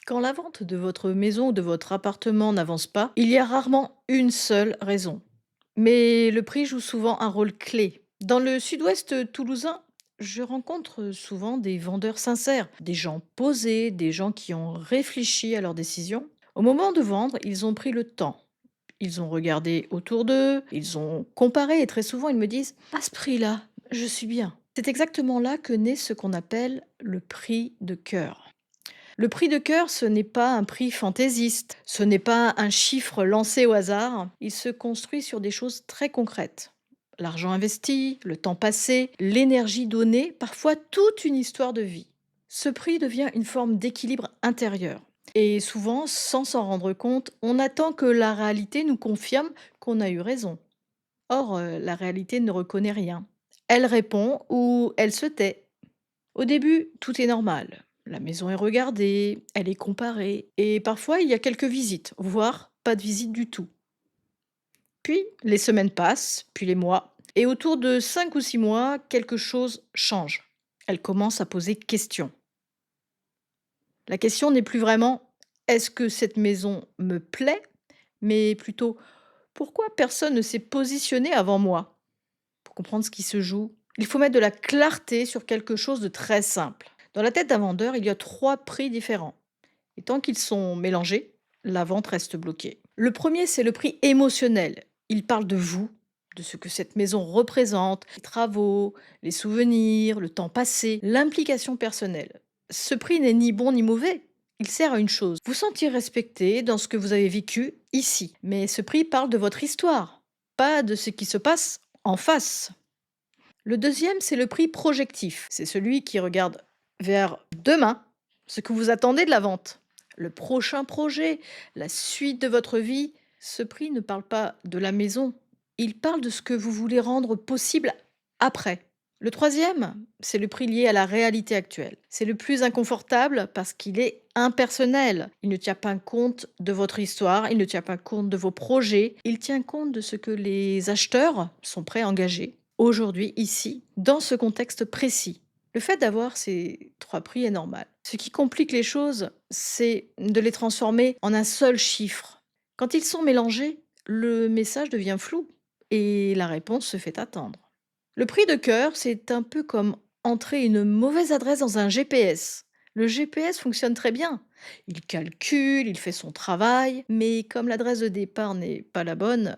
Quand la vente de votre maison ou de votre appartement n'avance pas, il y a rarement une seule raison. Mais le prix joue souvent un rôle clé. Dans le sud-ouest toulousain, je rencontre souvent des vendeurs sincères, des gens posés, des gens qui ont réfléchi à leurs décisions. Au moment de vendre, ils ont pris le temps. Ils ont regardé autour d'eux, ils ont comparé et très souvent ils me disent: «À ce prix-là, je suis bien». C'est exactement là que naît ce qu'on appelle le prix de cœur. Le prix de cœur, ce n'est pas un prix fantaisiste, ce n'est pas un chiffre lancé au hasard, il se construit sur des choses très concrètes. L'argent investi, le temps passé, l'énergie donnée, parfois toute une histoire de vie. Ce prix devient une forme d'équilibre intérieur. Et souvent, sans s'en rendre compte, on attend que la réalité nous confirme qu'on a eu raison. Or, la réalité ne reconnaît rien. Elle répond ou elle se tait. Au début, tout est normal. La maison est regardée, elle est comparée, et parfois il y a quelques visites, voire pas de visite du tout. Puis les semaines passent, puis les mois, et autour de 5 ou 6 mois, quelque chose change. Elle commence à poser question. La question n'est plus vraiment est-ce que cette maison me plaît, mais plutôt pourquoi personne ne s'est positionné avant moi. Pour comprendre ce qui se joue, il faut mettre de la clarté sur quelque chose de très simple. Dans la tête d'un vendeur, il y a trois prix différents. Et tant qu'ils sont mélangés, la vente reste bloquée. Le premier, c'est le prix émotionnel. Il parle de vous, de ce que cette maison représente, les travaux, les souvenirs, le temps passé, l'implication personnelle. Ce prix n'est ni bon ni mauvais. Il sert à une chose, vous sentir respecté dans ce que vous avez vécu ici. Mais ce prix parle de votre histoire, pas de ce qui se passe en face. Le deuxième, c'est le prix projectif. C'est celui qui regarde vers demain, ce que vous attendez de la vente, le prochain projet, la suite de votre vie. Ce prix ne parle pas de la maison, il parle de ce que vous voulez rendre possible après. Le troisième, c'est le prix lié à la réalité actuelle. C'est le plus inconfortable parce qu'il est impersonnel. Il ne tient pas compte de votre histoire, il ne tient pas compte de vos projets, il tient compte de ce que les acheteurs sont prêts à engager aujourd'hui, ici, dans ce contexte précis. Le fait d'avoir ces trois prix est normal. Ce qui complique les choses, c'est de les transformer en un seul chiffre. Quand ils sont mélangés, le message devient flou et la réponse se fait attendre. Le prix de cœur, c'est un peu comme entrer une mauvaise adresse dans un GPS. Le GPS fonctionne très bien. Il calcule, il fait son travail, mais comme l'adresse de départ n'est pas la bonne,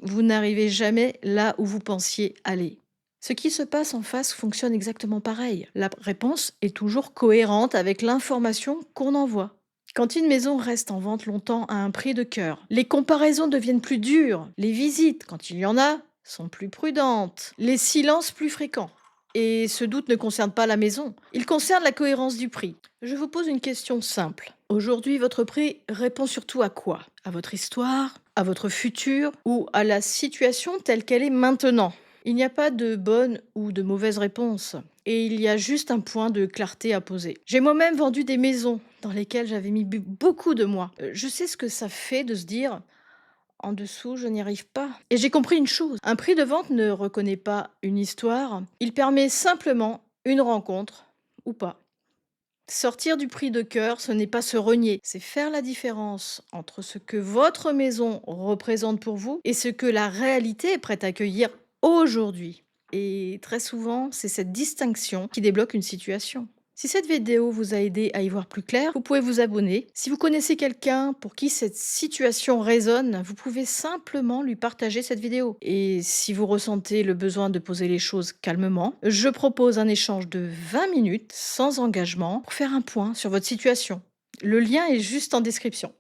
vous n'arrivez jamais là où vous pensiez aller. Ce qui se passe en face fonctionne exactement pareil. La réponse est toujours cohérente avec l'information qu'on envoie. Quand une maison reste en vente longtemps à un prix de cœur, les comparaisons deviennent plus dures, les visites, quand il y en a, sont plus prudentes, les silences plus fréquents. Et ce doute ne concerne pas la maison, il concerne la cohérence du prix. Je vous pose une question simple. Aujourd'hui, votre prix répond surtout à quoi? À votre histoire? À votre futur? Ou à la situation telle qu'elle est maintenant? Il n'y a pas de bonne ou de mauvaise réponse. Et il y a juste un point de clarté à poser. J'ai moi-même vendu des maisons dans lesquelles j'avais mis beaucoup de moi. Je sais ce que ça fait de se dire en dessous, je n'y arrive pas. Et j'ai compris une chose, un prix de vente ne reconnaît pas une histoire, il permet simplement une rencontre ou pas. Sortir du prix de cœur, ce n'est pas se renier, c'est faire la différence entre ce que votre maison représente pour vous et ce que la réalité est prête à accueillir aujourd'hui. Et très souvent, c'est cette distinction qui débloque une situation. Si cette vidéo vous a aidé à y voir plus clair, vous pouvez vous abonner. Si vous connaissez quelqu'un pour qui cette situation résonne, vous pouvez simplement lui partager cette vidéo. Et si vous ressentez le besoin de poser les choses calmement, je propose un échange de 20 minutes sans engagement pour faire un point sur votre situation. Le lien est juste en description.